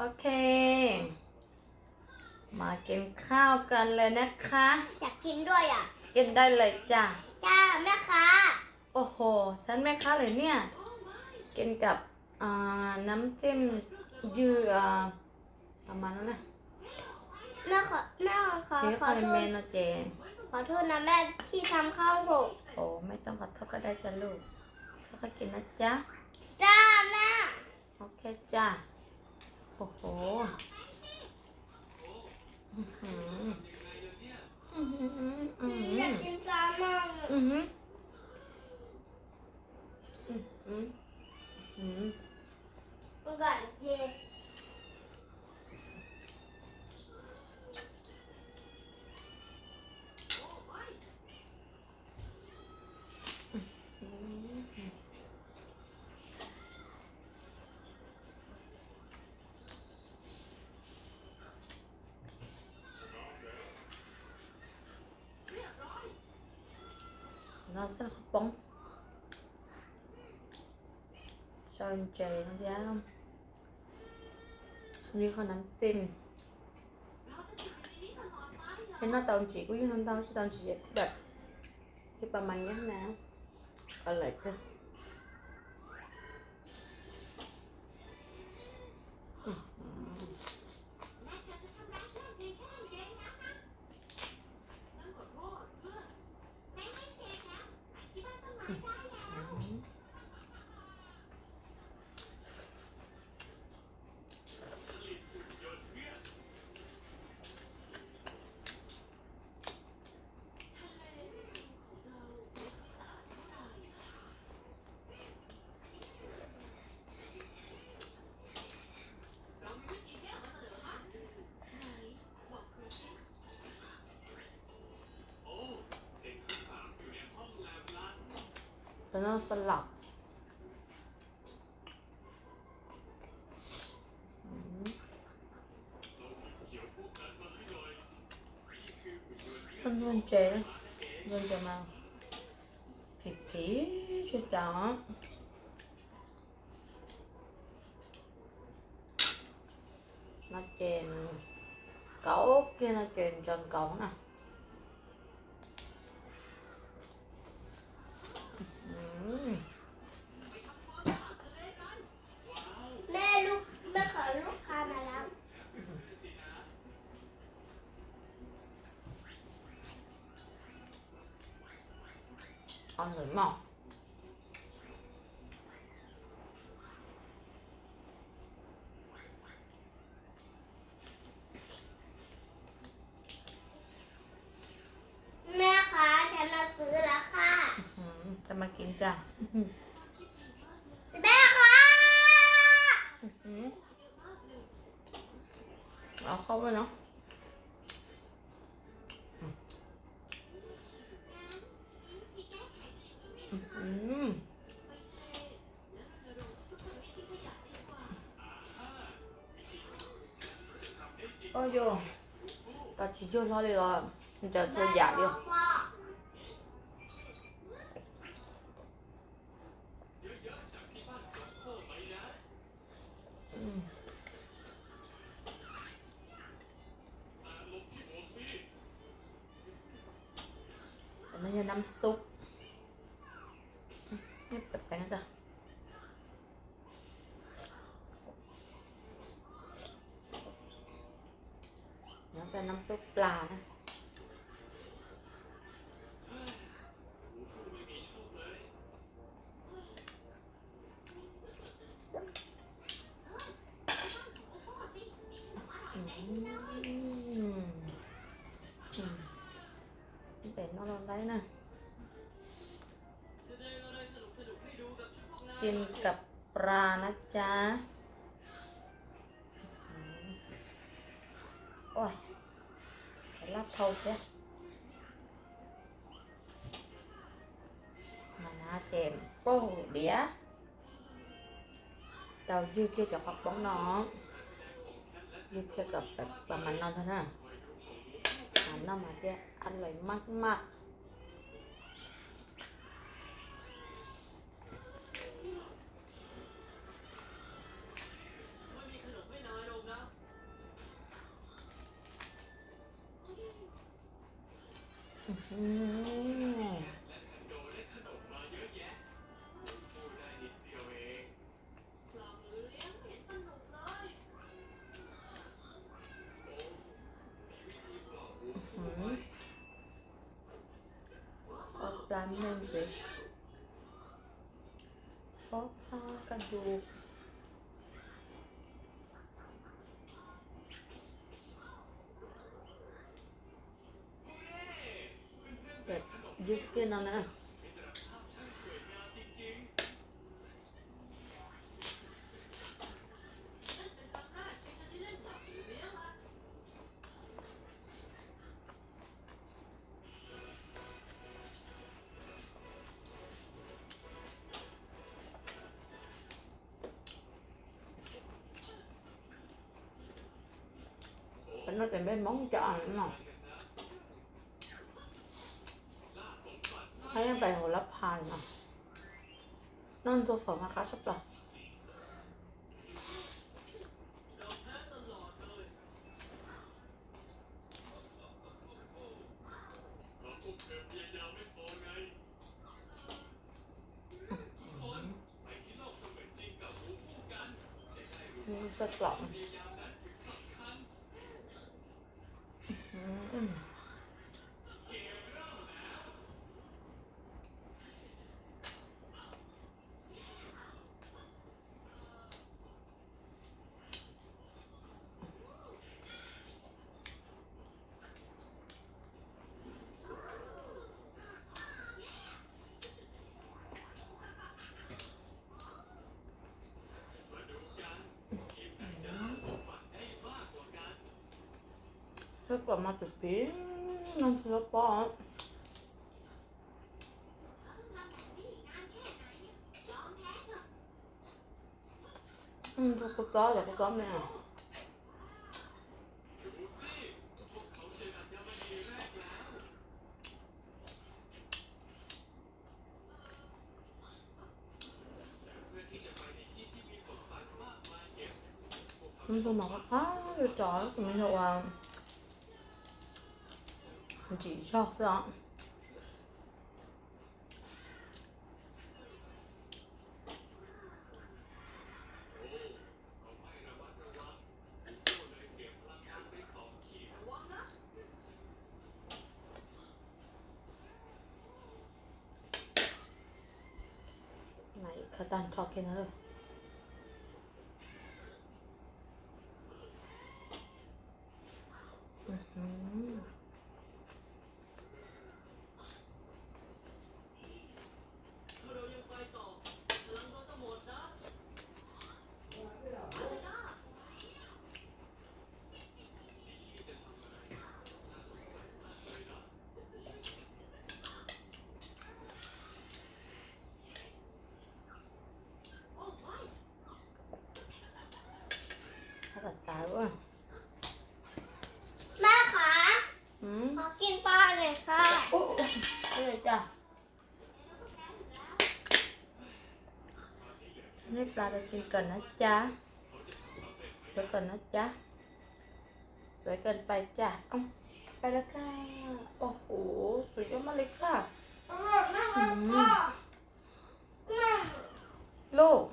โอเค มากินข้าวกันเลยนะคะ อยากกินด้วยอ่ะกินได้เลยจ้ะจ้าแม่ค้าโอ้โหฉันแม่ค้าเลยเนี่ย กินกับน้ำจิ้มยืดประมาณนั้นนะแม่ขอเดี๋ยวขอ เขาเป็โทษนเมนูเจนขอโทษนะแม่ที่ทำข้าวหกโอ้ไม่ต้องขอโทษก็ได้จ้ะลูกค่อยๆกินนะจ๊ะจ้าแม่ โอเคจ้ะโอ้โหอื้อหืออื้อหืออื้อหือยากอกินปลามากอือหืออือหืออือหือมันก่อนเย็นnó rất là bóng tròn chảy nó giá không như con nắm chìm thế nó tao chỉ có như tao chứ tao chỉ dạy cũng đẹp cái bà mày nhé nào còn lại cơ cho nó săn lọc con luôn chè đấy luôn chè màu thịt phí cho chó nó chèn cẩu kia nó chèn tròn cẩu nèแม่ขอลูกค้ามาแล้ว ăn rồi mỏngแม่คะฉันมาซื้อแล้วค่ะ จะมากินจ้ะ แม่คะ เอาเข้าไปเนาะôi vô ta chỉ vô thôi đi rồi chờ chờ giả đi nó nhưน้ำซุปนี่เปิดไปนะจ๊ะแล้วแต่น้ำซุปปลานะเป็นนอนได้นะกินกับปลานะจ๊ะโอ้ยรับเท่าเสียมานะเจมโป้เดี๋ยวเรายืดเกี่ยวกับฝักบ้องน้องยืดเกี่ยวกับแบบประมาณนั้นเท่านั้นน้ำมันเจ๊อร่อยมากๆ อืมอืมเอาปลาหนึ่งสิฟอกข้ากระดูกแบบยืดเย็นเอานะมันน่าจะเป็นมองจานเนาะให้ไปหัวละพันเนาะนั่นตัวฝอมาคะใช่ปะมีสักกล่องอืมสักกล่องมาตุปีนั่นคือละปอทุกคนจ้าอยากจ้าไหมอ่ะมันจะบอกว่า저 알았으면 좋아 chỉ cho sợ này khá tàn cho kia nữa rồi khá là tái quá แม่คะ ừ ขอกินปลาหน่อยค่ะ ủa cái này chàนี่ปลาจะกินกันนะจ๊ะเดี๋ยวก่อนนะจ๊ะสวยเกินไปจ้ะเอ้าไปแล้วค่ะโอ้โหสวยมากเลยค่ะ แม่ ลูก